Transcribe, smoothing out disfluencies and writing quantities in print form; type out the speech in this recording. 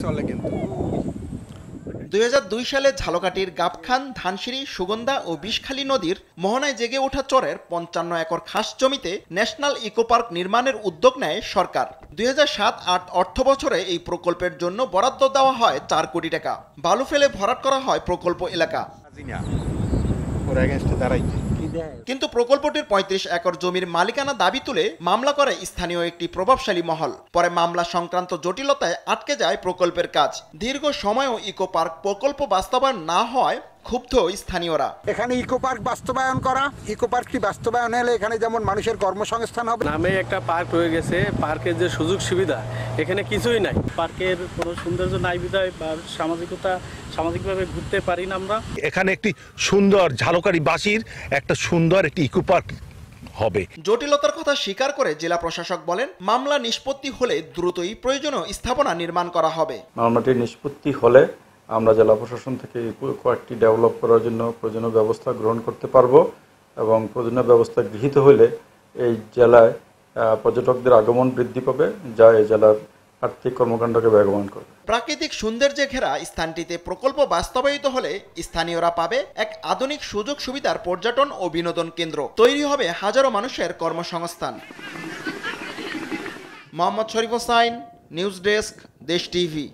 চলে কিন্তু 2002 সালে ঝালকাঠির গাবখান, ধানসিঁড়ি, সুগন্ধা ও বিষখালী নদীর মোহনায় জেগে ওঠা চরের 55 একর খাস জমিতে ন্যাশনাল ইকো পার্ক নির্মাণের উদ্যোগ নেয় সরকার। 2007-08 অর্থ বছরে এই প্রকল্পের জন্য বরাদ্দ দেওয়া হয় 4 কোটি টাকা। বালু ফেলে ভরাট করা হয় প্রকল্প এলাকা। ওর এগেনস্টে দাঁড়াইতে কিন্তু প্রকল্পটির 35 একর জমির মালিকানা দাবি তুলে মামলা করে স্থানীয় একটি প্রভাবশালী মহল। পরে মামলা সংক্রান্ত জটিলতায় আটকে যায় প্রকল্পের কাজ। দীর্ঘ সময়ও ইকো পার্ক প্রকল্প বাস্তবায়ন না হয় ক্ষুব্ধ স্থানীয়রা। এখানে ইকো পার্ক বাস্তবায়ন করা, ইকো পার্কটি বাস্তবায়ন হলে এখানে যেমন মানুষের কর্মসংস্থান হবে। নামে একটা পার্ক হয়ে গেছে, পার্কের যে সুযোগ সুবিধা এখানে কিছুই নাই। পার্কের কোনো সৌন্দর্য নাই বিধায় বা সামাজিকভাবে ঘুরতে পারি না আমরা। এখানে একটি সুন্দর ঝালকাঠিবাসীর একটা সুন্দর একটি ইকো পার্ক হবে। জটিলতার কথা স্বীকার করে জেলা প্রশাসক বলেন, মামলা নিষ্পত্তি হলে দ্রুতই প্রয়োজনীয় স্থাপনা নির্মাণ করা হবে। মামলাটি নিষ্পত্তি হলে আমরা জেলা প্রশাসন থেকে কয়েকটি ডেভেলপ করার জন্য প্রয়োজনীয় ব্যবস্থা গ্রহণ করতে পারবো এবং প্রয়োজনীয় ব্যবস্থা গৃহীত হলে এই জেলায় পর্যটকদের আগমন বৃদ্ধি পাবে, যা এই জেলার আর্থিক কর্মকাণ্ডকে বেগবান করবে। প্রাকৃতিক সৌন্দর্যে ঘেরা স্থানটিতে প্রকল্প বাস্তবায়িত হলে স্থানীয়রা পাবে এক আধুনিক সুযোগ সুবিধার পর্যটন ও বিনোদন কেন্দ্র। তৈরি হবে হাজারো মানুষের কর্মসংস্থান। মোহাম্মদ শরীফ হোসাইন, নিউজ ডেস্ক, দেশ টিভি।